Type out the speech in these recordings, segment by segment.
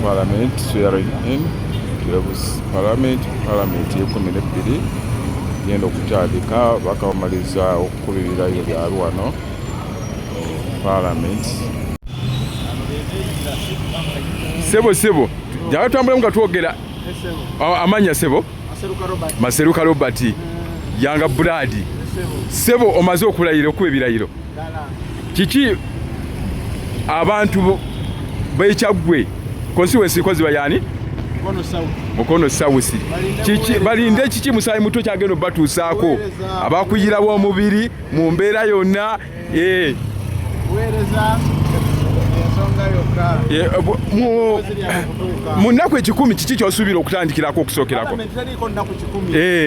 Parliament swearing in. Parliament y'ekkumi genda okutandika bakamaliza okukubirira ebyalo wano Parliament. Sebo jaba twambule nga twogera amanya Sebo Maseruka Robert Yanga Brad Sebo omaze okulayira okuba ebirayiro kiki abantu bekyagwe constituency kozi bayani Mukono South kiki balinde kiki musayi muto kyageno batusaako abakuyirawo omubiri mu mbeera yonna wereza munaku ekikumi kiki kyosuubira okutandikirako okusookerako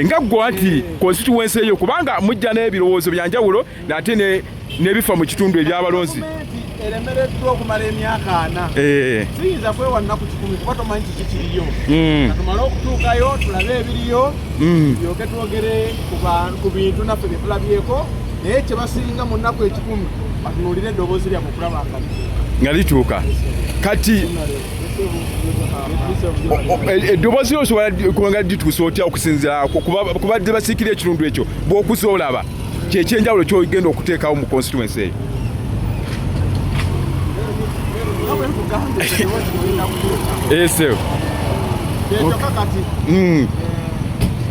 nga ggwe nti constituency eyo kubanga mujja n'ebirowoozo byanjawulo nate n'ebifa mu kitundu ebyabalonzi eremereddwa okumala emyaka 4 siyinza kwewanna ku 10 kuba tomanyi kiki kiriyo tumale okutuukayo tulabe ebiriyo tulyoke twogere ku bintu naffe bye tulabyeko naye kye basinga mu nnaku 10 batunuulire eddoboozi lya mukulaba nga lituuka kati eddoboozi osobola kubanga lituusa otya okusinziira kubadde basiikira ekitundu ekyo bw'okuza olaba kyekyenjawulo kyogenda okuteekawo mu constituency eyo.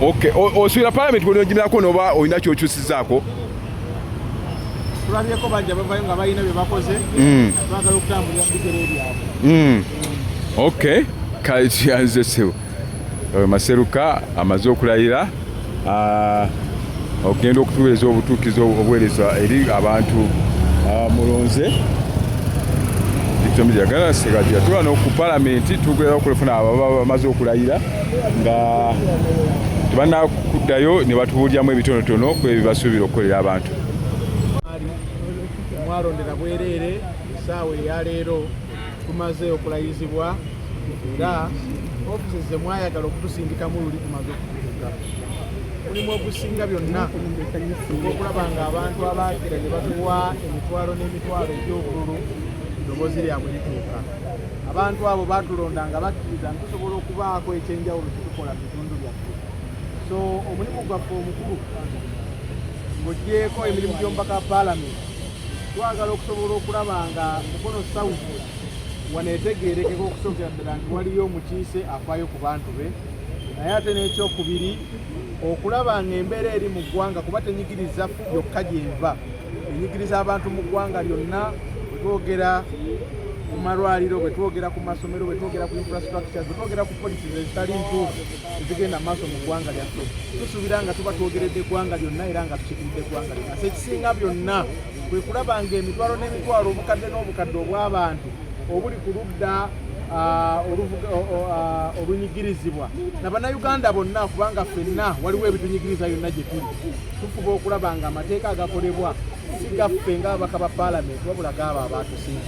Okay, osuubira Parliament bw'onoogimirako n'oba olina kyokyusizaako? Tulabyeko bajja bavayo nga balina bye bakoze twagala okutambulira mu bigere byabwe. Okay, kati yanze Sebo Maseruka amaze okulayira ogenda okutuweereza obutuukizi obuweereza eri abantu mulonze Jagala Segajja tulwana ku Parliament tugera okulefuna ababa bamaze okulayira nga tubana kuddayo ne batubuulyamu ebitonotono ku ebibasuubira okukolera abantu. Mwarondera bwereere essaawa eya leero tumaze okulayizibwa era offices ze mwayagala okutusindikamu luli tumaze okutuuka. Mulimu ogusinga byonna okulaba nga abantu abaakira ne batuwa emitwalo n'emitwalo egy'obululu eddoboozi lyabwe lituuka. Abantu abo baatulonda nga bakkiriza ntusobola okubaako ekyenjawulo kyetukola mu bitundu byaffe. So omulimu gwaffe omukulu ng'ogyeko emirimu gy'omubaka wa Parliament twagala okusobola okulaba nga Mukono South waneetegeerekeka okusookera ddala nti waliyo omukiise afaayo ku bantu be naye ate n'ekyokubiri okulaba nga embeera eri mu ggwanga kuba tenyigiriza yokka gyenva enyigiriza abantu mu ggwanga lyonna bwetwogera ku malwaliro bwetwogera ku masomero bwetwogera ku infrastructures bwetwogera ku policies ezitali ntuufu ezigenda maaso mu ggwanga lyaffe tusuubira nga tuba twogeredde eggwanga lyonna era nga tukikiridde eggwanga lyonna ekisinga byonna kwe kulaba nga emitwalo n'emitwalo obukadde n'obukadde obw'abantu obuli ku ludda olunyigirizibwa n'abannayuganda bonna kubanga ffenna waliwo ebitunyigiriza yonna gye tuli tufuba okulaba nga amateeka agakolebwa si gaffe ng'ababaka ba Parliament wabula gaabo abaatusinga.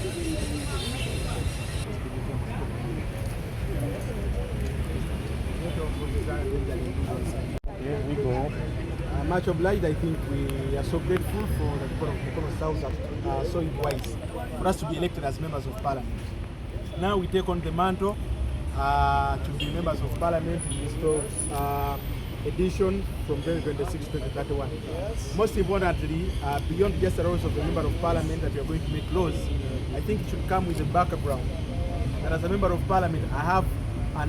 Much obliged. I think we are so grateful for the people of Mukono South that saw it wise for us to be elected as members of Parliament. Now we take on the mantle to be members of Parliament in this edition from 2026 to 2031. Most importantly, beyond just the roles of the member of Parliament that we are going to make laws, I think it should come with a background. And as a member of Parliament, I have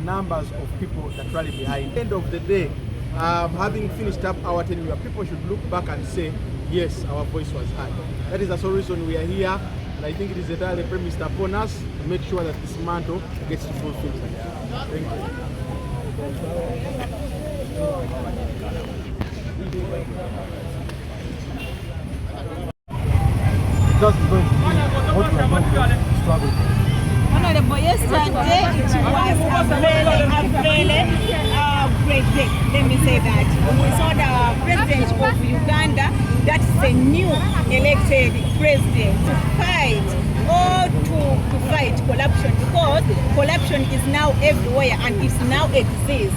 numbers of people that rally behind. At the end of the day, having finished up our tenure, people should look back and say, yes, our voice was heard. That is the sole reason we are here, and I think it is entirely premised upon us to make sure that this mantle gets fulfilled. Thank you. Just going to be what we are going to struggle with. Honorable, yesterday it was a very great day, let me say that. We saw the president of Uganda, that's the new elected president, to fight corruption, because corruption is now everywhere and it now exists.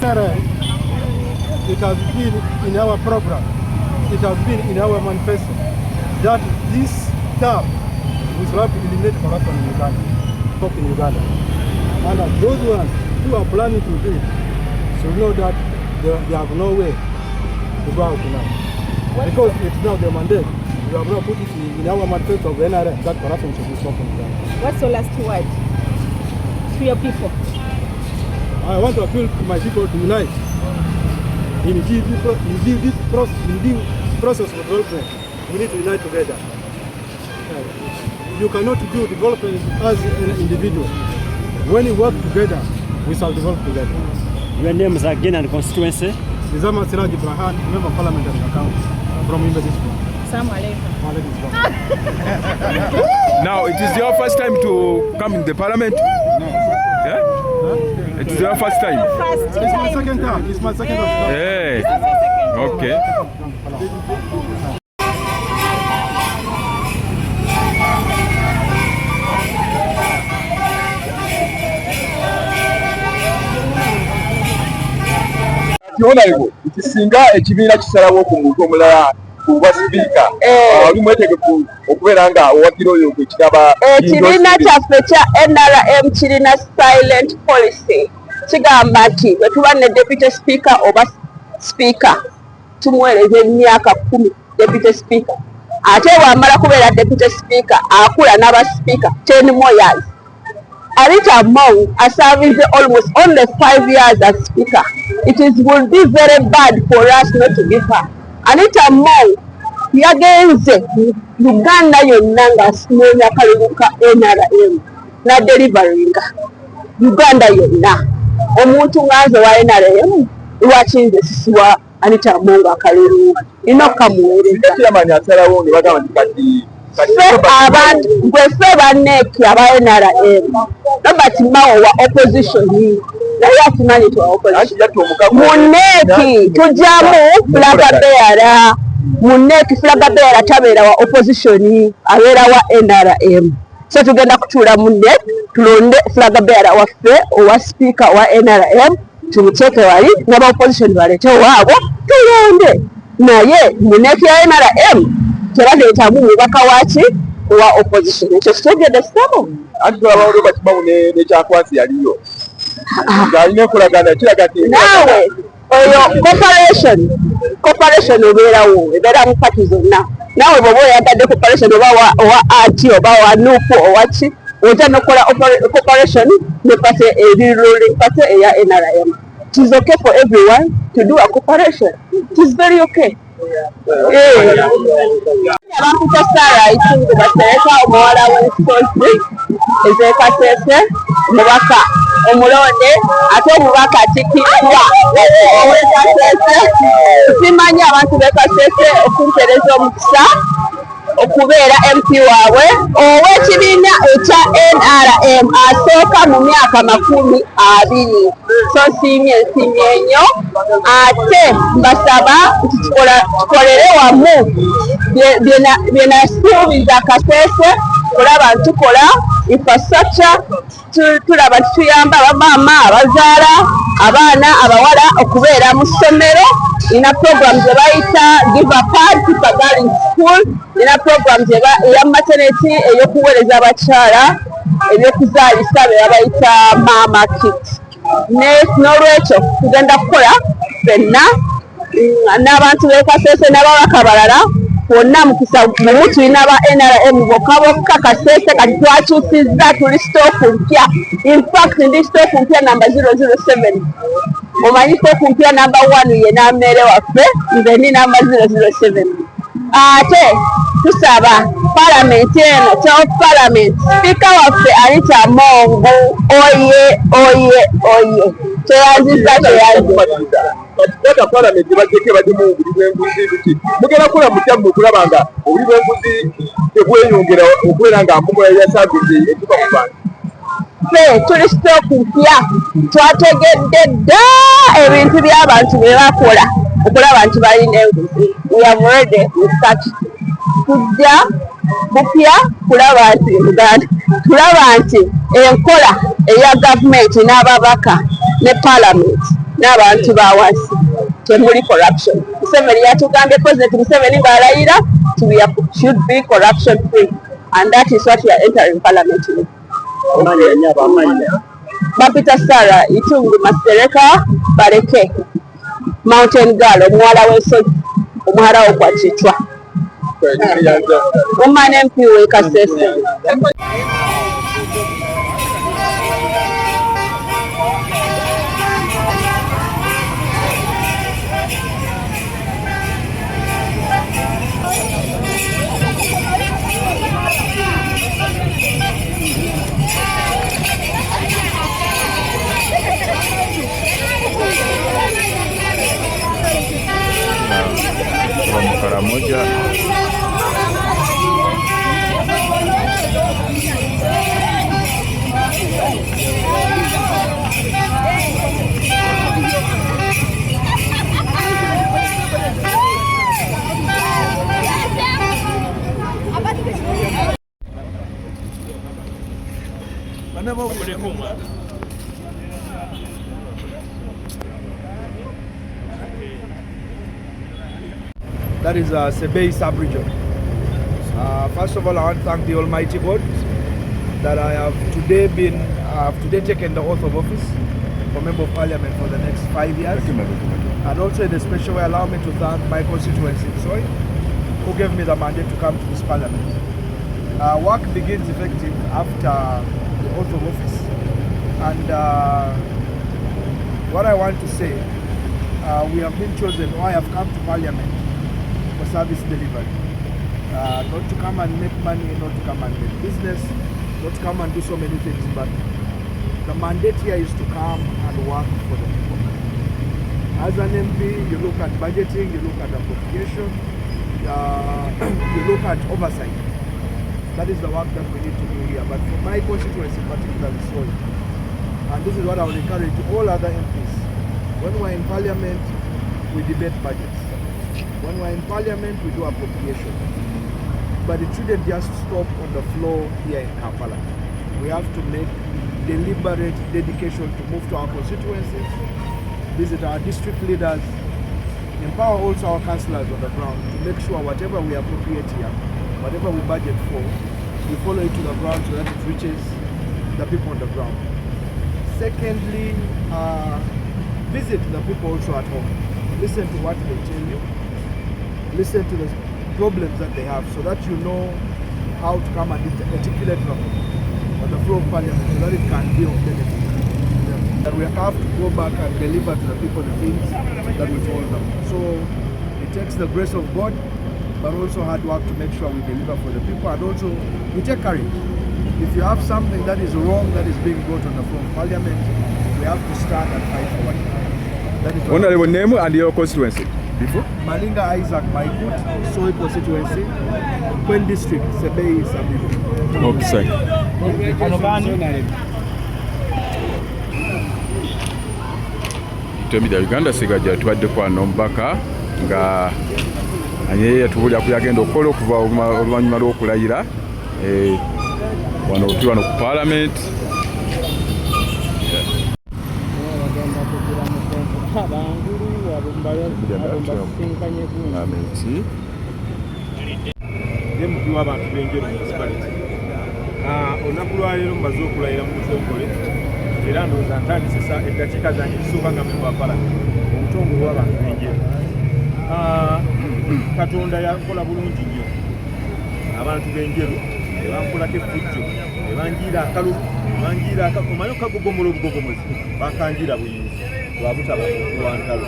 It has been in our program, it has been in our manifesto that this term we will have to eliminate corruption in Uganda. In Uganda. And those ones who are planning to do it should know that they have no way to go out now. Because it's not their mandate. We have not put it in our mandate of NRM that corruption should be stopped. What's your last word to your people? I want to appeal to my people to unite. In this process of development, we need to unite together. You cannot do development as an individual. When you work together, we shall develop together. Your name is again and constituency? Nizama Siraj Ibrahim, member of parliament and account from Imbe district. Now, it is your first time to come in the parliament? No. Yeah? Huh? It is your first time? It's my second time. It's my second time. Hey. Okay. Kyonalebo kisinga ekibiina kisalawo ku muntu omulala kuba sipiika oli mwetegefu okubeera nga owagira oyo kwekiraba ekibiina kyaffe kya NRM kirina silent policy kigamba nti bwe tuba ne deputy speaker oba speaker tumuweereza emyaka 10 deputy speaker ate bw'amala kubeera deputy speaker akula n'aba speaker 10 more years. Anita Among has served almost only 5 years as speaker. It would be very bad for us not to give her. Anita Among yagenze Uganda yonna ng'asinoonya kalulu ka NRM na deliveringa Uganda yonna. Omuntu ng'aze wa NRM lwaki nze sisiwa Anita Among akalulu ino kamuweereza. Ekiramanyi asalawo ne bagamba nti kati abantu gwe banneeki aba NRM Robert Mao wa opposition naye akimanyi twa opposition munneeki tujjamu flaga bearer munneeki flaga bearer tabeera wa opposition abeera wa NRM so tugenda kutuula munneeki tulonde flaga bearer waffe owa speaker wa NRM tumuteeke wali n'aba opposition baleete waabo tulonde naye munneeki ya NRM teraleetamu mubaka waki wa opposition ekyo kitegedde sabo ati tulabawo bakimamu n'ekyakwasi yaliyo ng'alina enkolagana kiraga nti naawe oyo corporation obeerawo ebeera mu pati zonna naawe bw'oba oyagadde corporation oba owa ati oba wa nupu owaki ojja nokola corporation ne pati eriruli pati eya NRM. It is okay for everyone to do a corporation. It is very okay. Abantu Sarah ikintu batereka omuwala w'ensozi ez'ekasese omubaka omulonde ate omubaka atikiddwa ow'ekasese simanyi abantu b'ekasese okumpereza omukisa okubeera MP waabwe ow'ekibiina ekya NRM asooka mu myaka 20 so nsiimye nnyo ate mbasaba nti tukolere wamu bye nasuubiza Kasese kulaba ntukola infrastructure tulaba nti tuyamba abamaama abazaala abaana abawala okubeera mu ssomero ina program ze bayita Give a Pad Keep a Girl in School ina program eya maternity ey'okuweereza abakyala ebyokuzaalisa be babayita Mama Kit n'olwekyo tugenda kukola ffenna n'abantu b'e Kasese n'ababaka balala bonna mukisa mu tulina aba NRM bokka Kasese kati twakyusizza tuli stooku mpya. In fact ndi stooku mpya namba 007 omanyi stooku mpya namba 1 ye n'ammere waffe nze ndi namba 007 ate tusaba palamenti eno top parliament speaker waffe Anita Among oye teyanziza Kati palamenti bateeke badimu obuli bw'enguzi buti mugenda kukola mutya mu kulaba nga obuli bw'enguzi tebweyongera okubeera nga mpumula ya saavisi etuka mu bantu. Ffe tuli stooku mpya twategedde dda ebintu by'abantu bye bakola okulaba nti balina enguzi. We have already started tujja bupya kulaba nti Uganda tulaba nti enkola eya gavumenti n'ababaka ne parliament n'abantu bawansi temuli corruption. Museveni yatugambye President Museveni ng'alayira we should be corruption free and that is what we are entering parliament with. Bapita Sarah Itungu Masereka Baleke Mountain Girl omuwala w'ensozi omuwala wo kwa Kitwa omwana MP w'e Kasese. Moja That is Sebei sub-region. First of all, I want to thank the Almighty God that I have today taken the oath of office for Member of Parliament for the next 5 years. And also in a special way, allow me to thank my constituency, who gave me the mandate to come to this Parliament. Work begins effective after the oath of office. And what I want to say, we have been chosen, or I have come to Parliament for service delivery. Not to come and make money, not to come and make business, not to come and do so many things, but the mandate here is to come and work for the people. As an MP, you look at budgeting, you look at appropriation, you look at oversight. That is the work that we need to do here. But for my constituency, particularly Soil, and this is what I will encourage all other MPs. When we're in Parliament, we debate budgets. When we're in Parliament, we do appropriation. But it shouldn't just stop on the floor here in Kampala. We have to make deliberate dedication to move to our constituencies, visit our district leaders, empower also our councillors on the ground to make sure whatever we appropriate here, whatever we budget for, we follow it to the ground so that it reaches the people on the ground. Secondly, visit the people also at home. Listen to what they tell you. Listen to the problems that they have so that you know how to come and articulate them on the floor of Parliament so that it can be of benefit. That we have to go back and deliver to the people the things that we told them. So it takes the grace of God, but also hard work to make sure we deliver for the people, and also we take courage. If you have something that is wrong that is being brought on the floor of Parliament, we have to stand and fight for what that is. Honorable name and your constituency. Before? Malinga Isaac Maikut, Soy constituency, Kwen district, Sebei sub-region. Okay. Temi da Uganda sigaja tubadde kwa nombaka nga anye yatubulya kuyagenda okola okuva oluvannyuma lw'okulayira wano tuli wano ku Parliament. Mukulu w'abantu b'Enjeru municipality. Olunaku lwaleero mbaze okulayira mu Busonkole era ndowooza ntandise eddakiika zange zisooka nga memba wa Parliament omutongole w'abantu b'Enjeru. Katonda yakola bulungi nnyo abantu b'Enjeru ne bankolako effujjo ne banjiira akalulu ne banjiira omanyi okagogomola obugogomozi bakanjiira buyinza lwa butaba okuwantalo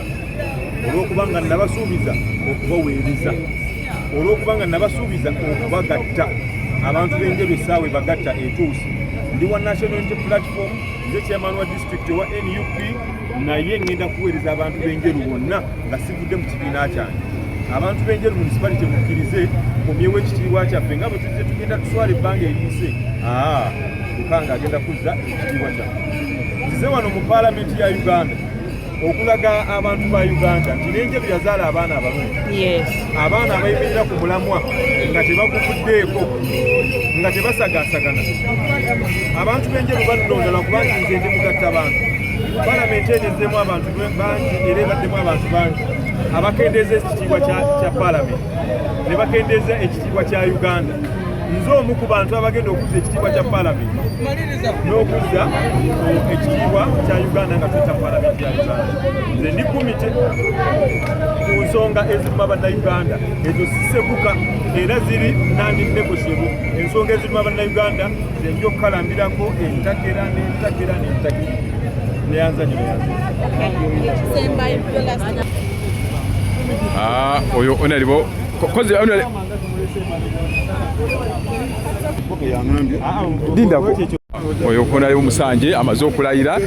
olw'okuba nga nabasuubiza okubaweereza olw'okuba nga nabasuubiza okubagatta abantu b'Enjeru essaawa ebagatta etuuse. Ndi wa National Unity Platform, nze chairman wa district wa NUP, naye ngenda kuweereza abantu b'Enjeru bonna nga sivudde mu kibiina kyange. Abantu b'Enjeru municipality mukkirize komyewo ekitiibwa kyaffe nga bwe tuzze tugenda tuswala ebbanga eriise Lukanga agenda kuzza ekitiibwa kyaffe. Nzize wano mu Parliament ya Uganda okulaga abantu ba Uganda nti n'Enjeru yazaala abaana abalungi, abaana abayimirira ku mulamwa nga tebakuvuddeeko, nga tebasagasagana. Abantu b'Enjeru badonda kubanga nze ndi mugatta bantu. Parliament enezeemu abantu bangi era ebaddemu abantu bangi abakendeeza ekitiibwa kya Parliament ne bakendeeza ekitiibwa kya Uganda. nze omu ku bantu abagenda okuzza ekitiibwa kya paalamenti n'okuzza ekitiibwa kya Uganda nga tweta paalamenti ya Uganda. Nze ndi kumite ku nsonga eziruma bannayuganda ezo zisekuka era ziri non-negotiable. Ensonga eziruma bannayuganda nze nja okukalambirako entakera n'entakera n'entakera neyanzanyo oyo onalibo kozi oyo onalibo Musanje amaze okulayira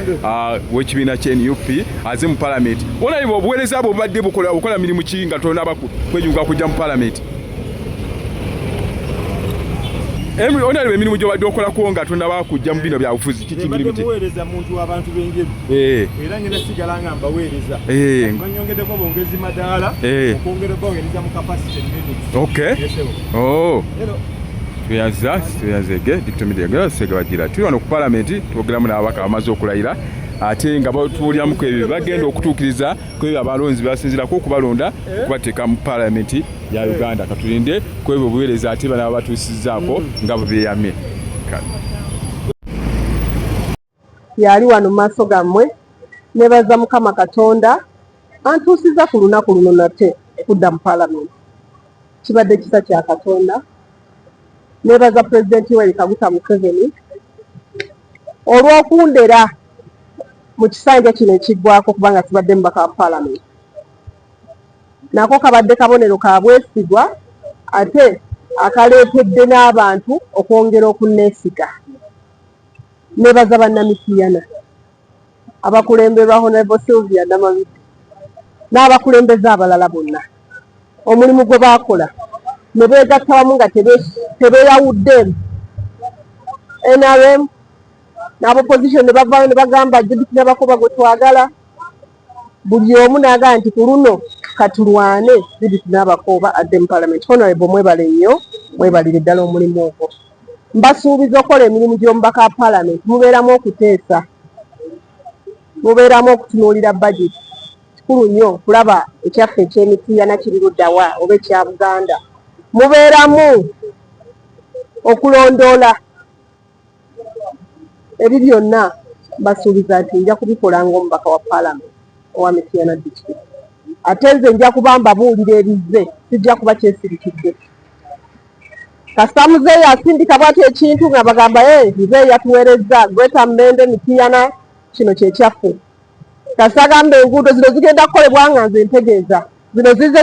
w'ekibiina kya NUP aze mu palamenti. Onalibo obuweereza bwo bubadde bukola mirimu ki nga tonaba kweyunga kujja mu palamenti? Onalibo emirimu gy'obadde okolako nga tonaba kujja mu bino byabufuzi kiki mirimu ki? Muweereza muntu w'abantu b'engeri era ngenda sigala nga mbaweereza banyongeddeko bongezi madaala okwongerako bongeriza mu capacity tuyazege dictomedia segabagira tuli wano ku palamenti twogeramu n'ababaka bamaze okulayira ate nga batuulyamuku ebyo bagenda okutuukiriza kwebyo abalonzi basinzirako okubalonda okubateeka mu palamenti ya Uganda. Katulinde kwebyo obuweereza ate bana batuusizzaako nga bwebeeyamye. Yali wano mu maaso gammwe nebaza Mukama Katonda antuusiza ku lunaku luno nate okudda mu palamenti. Kibadde kisa kya Katonda. Nebaza Pulezidenti Yoweri Kaguta Museveni olw'okundera mu kisanja kino ekiggwako kubanga kibadde mubaka wa palamenti. Nako kabadde kabonero ka bwesigwa ate akaleetedde n'abantu okwongera okunneesiga. Nebaza bannamitiiyana abakulemberwa Honorable Sylvia Namabiti n'abakulembeze abalala bonna omulimu gwe baakola ne beegatta wamu nga tebeeyawuddeemu. NRM n'abopposition ne bavaayo ne bagamba Judith Nabakoba gwe twagala. Buli omu n'agamba nti ku luno katulwane Judith Nabakoba adde mu palamenti. Honorable mwebale nnyo, mwebalire ddala omulimu ogwo. Mbasuubiza okukola emirimu gy'omubaka wa palamenti mubeeramu okuteesa, mubeeramu okutunuulira budget. Kikulu nnyo kulaba ekyaffe eky'emitiiyana kiri luddawa oba ekya Buganda. Mubeeramu okulondoola. Ebyo byonna mbasuubiza nti nja kubikola ng'omubaka wa palamenti owa Mityana district. Ate nze nja kuba mbabuulira ebizze, sijja kuba kyesirikidde. Kasita muzeeyi asindika bw'ati ekintu nga bagamba muzeeyi yatuweerezza Greater Mende Mityana kino kyekyaffe. Kasita agamba enguudo zino zigenda kukolebwa nga nze ntegeeza. Zino zize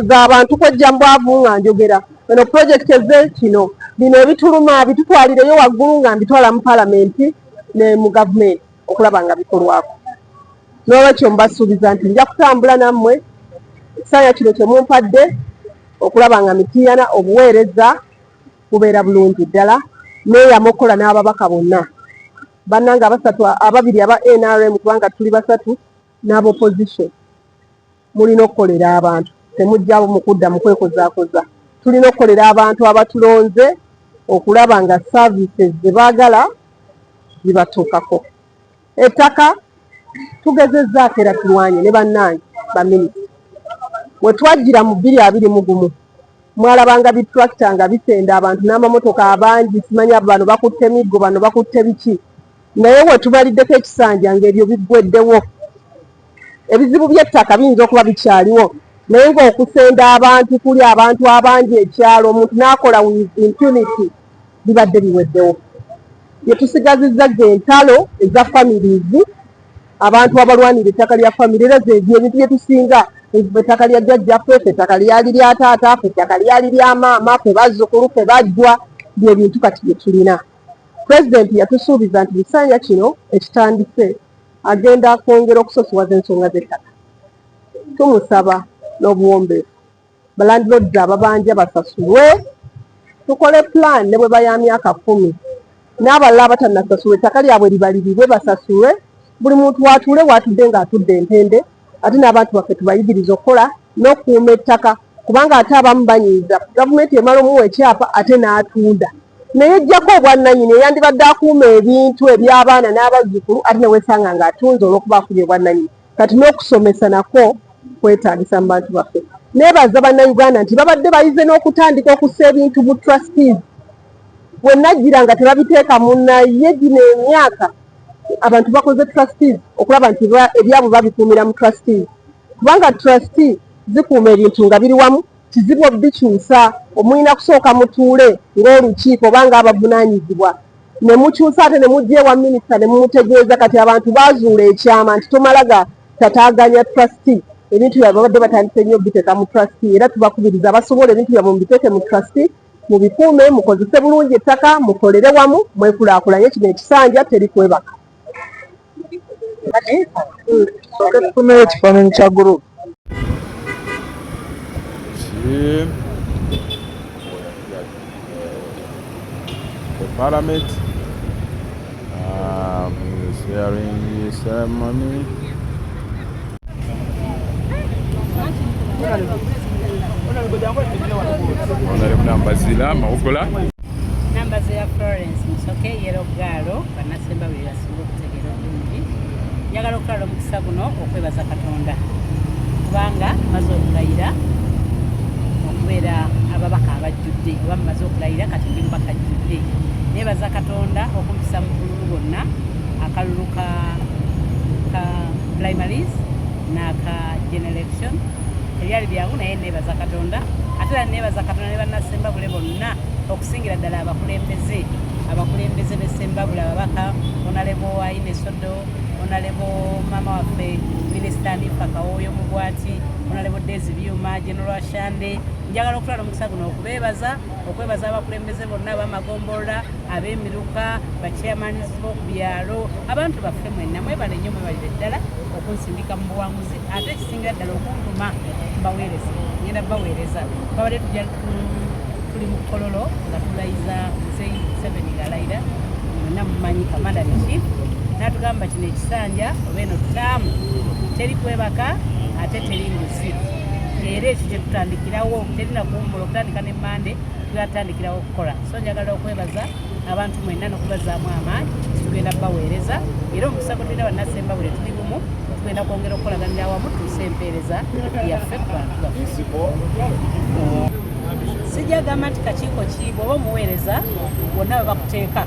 za bantu kwejja mu bwavu nga njogera. Bino project eze kino bino ebituluma bitutwalireyo waggulu nga mbitwala mu palamenti ne mu gavumenti okulaba nga bikolwako. N'olwekyo mbasuubiza nti nja kutambula nammwe ekisanja kino kye mumpadde okulaba nga Mityana obuweereza bubeera bulungi ddala. Neeyama okukola n'ababaka bonna bannanga ababiri aba NRM kubanga tuli basatu n'abopposition. Mulina okukolera abantu, temujjabo mu kudda mu kwekozaakoza. Tulina okukolera abantu abatulonze okulaba nga services ze baagala zibatuukako. Ettaka tugezezzaako era tulwanye ne bannange baminisita. We twajjira mu 2021 mwalabanga bitulakita nga bisenda abantu n'amamotoka abangi, simanya bano bakutte miggo bano bakutte biki. Naye we tubaliddeko ekisanja ng'ebyo biggweddewo. Ebizibu by'ettaka biyinza okuba bikyaliwo naye ng'okusenda abantu kuli abantu abangi ekyalo omuntu n'akola impunity bibadde biweddewo. Bye tusigazizza entalo eza families, abantu abalwanira ettaka lya family era ebintu bye tusinga. Ettaka lya jjajjaffe, ettaka lyali lya taata, ettaka lyali lya maama, ffe bazzukulu, ffe bajjwa, bye bintu kati bye tulina. Pulezidenti yatusuubiza nti ekisanja kino ekitandise agenda kwongera okusosowaza ensonga z'ettaka. Tumusaba n'obuwombeefu balandlords ababanja basasulwe, tukole plan ne bwe baya myaka 10 n'abalala abatannasasulwa ettaka lyabwe libaliribwe basasulwe. Buli muntu watuule watudde ng'atudde entende. Ate n'abantu baffe tubayigiriza okukola n'okuuma ettaka kubanga ate abamu banyiiza gavumenti emala omuwa ekyapa ate n'atunda naye ejjako obwannannyini eyandibadde akuuma ebintu eby'abaana n'abazzukulu ate ne weesanga ng'atunze olw'okuba akubye obwannannyini. Kati n'okusomesa nako kwetaagisa mu bantu baffe. Neebaza bannayuganda nti babadde bayize n'okutandika okussa ebintu bu trustees bwe najjira nga tebabiteeka munaye gino emyaka abantu bakoze trustees okulaba nti ebyabo babikuumira mu trustees kubanga trustee zikuuma ebintu nga biri wamu kizibu obikyusa omulina kusooka mutuule ng'olukiiko obanga abavunaanyizibwa ne mukyusa ate ne mujja ewa minisita ne mumutegeeza kati abantu baazuula ekyama nti tomalaga tataaganya trustee ebintu byabwe babadde batandise nnyo biteeka mu trustee era tubakubiriza abasobola ebintu byabwe mubiteeke mu trustee mubikuume mukozese bulungi ettaka mukolere wamu mwekulaakulanye kino ekisanja teri kwebaka. Tufuneyo ekifaananyi kya gurupu. The Parliament sharing ceremony. Honorable Nambazila Maogola. Nambazila Florence Musoke Yero Galo banasemba bwe yasinga okutegeera obulungi njagala okulala omukisa guno okwebaza Katonda kubanga maze okulayira okubeera ababaka abajjudde oba mumaze okulayira kati ndi mubaka ajjudde neebaza Katonda okumpisa mu bululu bwonna akalulu ka primaries n'aka generation ebyali byangu naye neebaza Katonda ate era neebaza Katonda ne bannasembabule bonna okusingira ddala abakulembeze b'essembabule ababaka onalebo Aine Sodo onalebo mama waffe minisita Nifa Kawoyo Mugwati onalebo Daisy Byuma General Shande njagala okulala omukisa guno okwebaza abakulembeze bonna ab'amagombolola ab'emiruka bachairmans b'okubyalo abantu baffe mwenna mwebale nnyo mwebalire ddala okunsindika mu buwanguzi ate ekisingira ddala okuntuma mbaweereza ngenda baweereza babadde tuli mu Kololo nga tulayiza Musei 7 galayira mwenna mumanyi Kamanda ne Chief natugamba kino ekisanja oba eno tutaamu teri kwebaka ate teri nguzi era ekyo kye tutandikirawo terina kuwummula okutandika ne Mande tugatandikirawo okukola so njagala okwebaza abantu mwenna n'okubazaamu amaanyi tugenda baweereza era omukisa gwe tulina bannasembabule tuli bumu tugenda kwongera okukolaganira awamu tuuse empeereza yaffe ku bantu baffe sijagamba nti kakiiko ki bw'oba omuweereza bonna bwe bakuteeka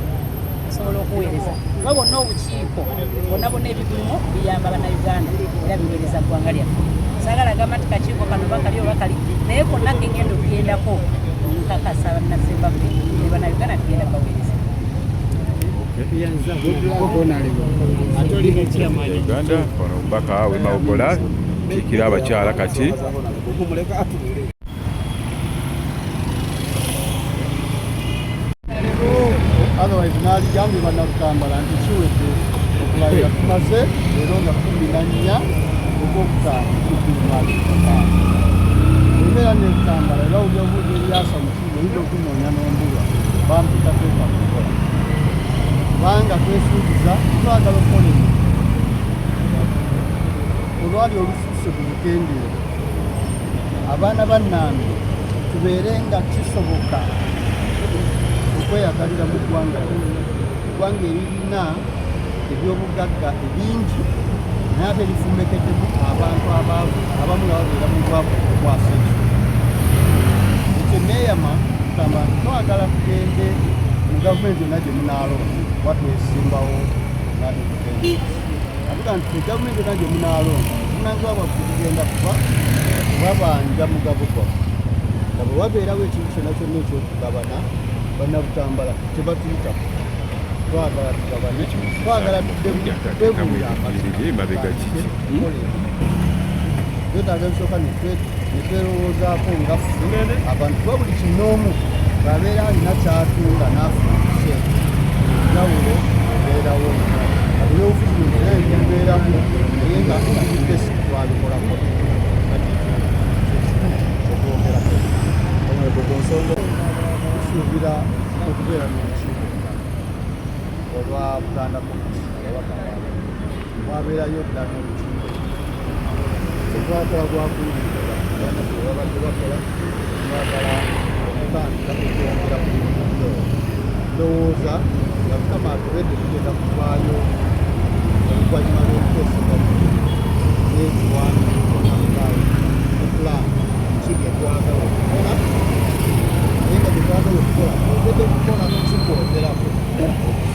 osobola okuweereza oba bonna obukiiko bonna ebigulimu biyamba bannayuganda era biweereza ggwanga lyaffe saagala gamba nti kakiiko kano bakali oba kali naye konna kengenda okugendako nkakasa bannasembabule ne bannayuganda tugenda baweereza Uganda ono omubaka we Maogola kiikira abakyala kati otherwise naligambye bannalutambala nti kiwedde okulayira tumaze leero nga 14 ogwokutaano embeera nelutambala era obyabuuza eryasa mukigo oyinza okunoonya n'ombulwa bampita kweka kukola kubanga twesuubiza twagala okukola olwali olusuuse ku butendere abaana bannange tubeere nga kisoboka okweyagalira mu ggwanga eririna ebyobugagga ebingi naye ate lifumekeddemu abantu abaavu abamu nga babeera mu bwavu okwasa ekyo neeyama tugamba twagala tugende mu gavumenti yonna gye munaalonda kuba twesimbawo nga ebutende avuga nti gavumenti yonna gye munaalonda obuvunaanyizibwa bwaffe tugenda kuba babanja mugabo gwaffe nga bwe wabeerawo ekintu kyonna kyonna ekyokugabana bannabutambala tebatuyita twagala tugabane twagala tuddebulira twetaaga ebisooka netwerowoozaako nga ffe abantu kuba buli kinoomu ng'abeera alina kyatunda n'afuna kusente njawulo ebeerawo abuli obufuzi embeeramu naye nga akitesi twalikolako okwogerako onsonga tusuubira okubeera n'olukiiko olwa Buganda mwabeerayo dda n'olukiiko tetwakola gwakuwuliriza babadde bakola twagala okutandika okwongera ku bintu ndowooza nga Mukama atubedde tugenda kuvaayo oluvannyuma lw'okuteesebwa n'ekiwandiiko namugaawo epulaani kiri ekwagala okukola naye nga twagala okukola ogedde kukola kikwongerako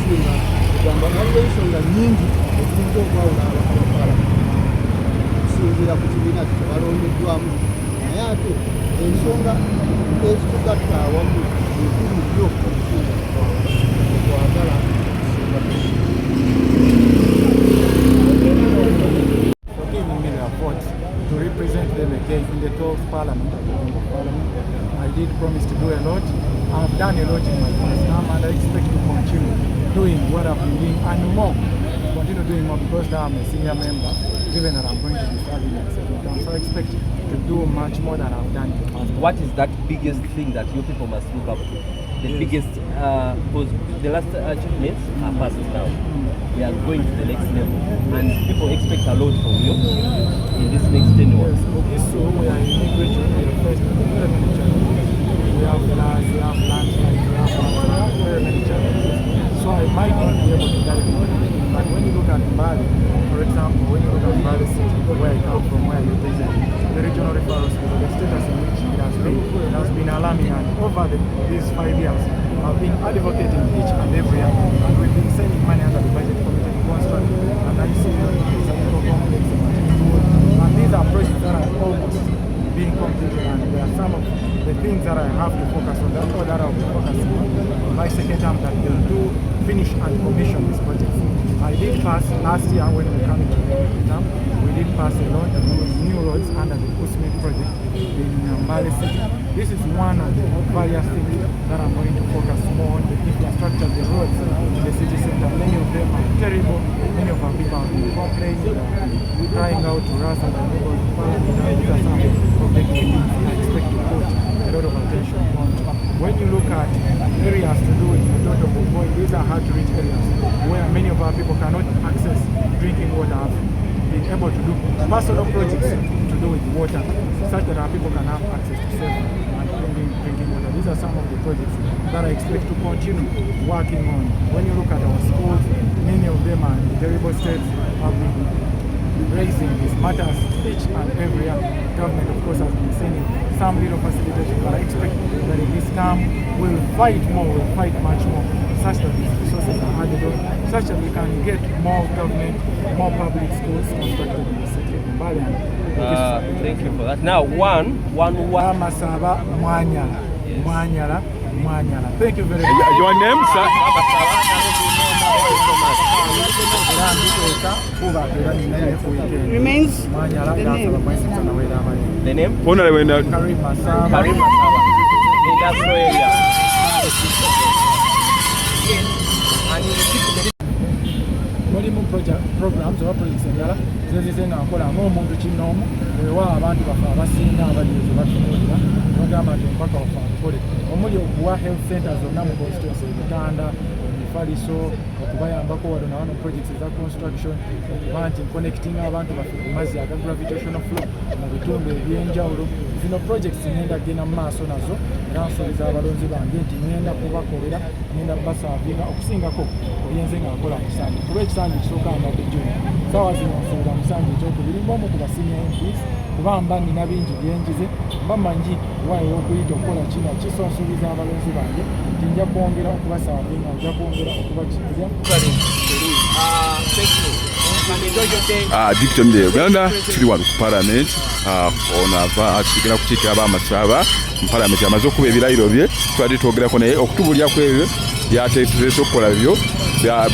singa kugamba waliwo ensonga nnyingi eziyinza okwawula abakala okusinziira ku kibiina tebalondeddwamu naye ate ensonga ezitugatta awamu enkulu nnyo okusinga twagala to represent them again in the 12th Parliament. I did promise to do a lot. I've done a lot in my first term and I expect to continue doing what I've been doing and more. Continue doing more because now I'm a senior member, given that I'm going to be serving in the second term. So I expect to do much more than I've done in the past. What is that biggest thing that you people must look up to? The biggest, because the last achievements are past now. We are going to the next level and people expect a lot from you in this next tenure. Yes, so we are in English, we are first we have plans, we have plans, we have very many challenges. So I might not be able to guide you, but when you look at Mbale, for example, when you look at Mbale City, where I come from, where I represent, the regional referral hospital, the status in which it has been alarming, and over these 5 years, I've been advocating each and every year, and we've been sending money under the budget committee to construct an ICU, complex, and these are projects that are almost being completed, and there are some of the things that I have to focus on, that I'll be focusing on my second term, that will do finish and commission these projects. I did pass last year when we came to the term, we did pass a lot of new roads under the Usman project in Mbale City. This is one of the various things that I'm going to focus more on, the infrastructure, the roads in the city center. Many of them are terrible. Many of our people have been complaining, crying out to us and the neighbors. These are some of the things I expect to put a lot of attention on. When you look at areas to do with the total boy, these are hard to reach areas where many of our people cannot access drinking water. Being able to do personal projects to do with water, such that our people can have access to safe and drinking water. These are some of the projects that I expect to continue working on. When you look at our schools, many of them are in terrible states. Have been raising these matters each and every year. Government, of course, has been sending some little facilitation, but I expect that in this term we'll fight more, we'll fight much more, such that these resources are added on, such that we can get more government, more public schools constructed in the city of Mbale. Thank you for that. Now, one. Masaba Mwanyala. Mwanyala. Thank you very much. Your name, sir? Remains the name? Karim Masaba. Industrial area. Mulimu programs oba projects endala zezize nga nkola ng'omuntu kinoomu ewa abantu bafe abasinga abalizo batunuulira nogamba nti mpaka wafe akole omuli okuwa health centers zonna mu constituency Butanda, Faliso, okubayambako wano na wano projects eza construction, okuba nti connecting abantu bafe ku mazzi aga gravitational flow mu bitundu ebyenjawulo. Zino projects ngenda kugenda mu maaso nazo era nsuubiza abalonzi bange nti ngenda kubakolera, ngenda kubasaavinga okusingako ebyenze nga nkola mu Sanje. Kuba ekisanja ekisooka mbadde June, saawa zino nsuubira mu Sanje ekyokubiri ng'omu ku basenior MPs kuba mba nina bingi byenjize, mba mangi waayo okuyita okukola kino kiso. Nsuubiza abalonzi bange nti nja kwongera okubasaavinga, nja kwongera okubakikirya. Digital Media Uganda tuli wano ku Parliament, ono ava tugenda kukiikira Abamasaba mu Parliament amaze okuba ebirayiro bye, twali twogerako naye okutubulyako ebyo byateesezeesa okukola byo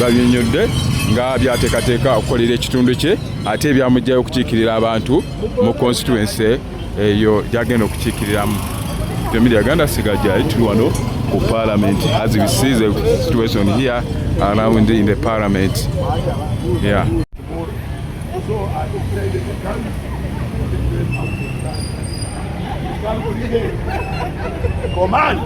banyonyodde nga byateekateeka okukolera ekitundu kye, ate ebyamugjayo okukiikirira abantu mu constituency eyo gyagenda okukiikiriramu. Digital Media Uganda sigajjayo tuli wano ku Parliament as we see the situation here around in the Parliament. Yeah. Command!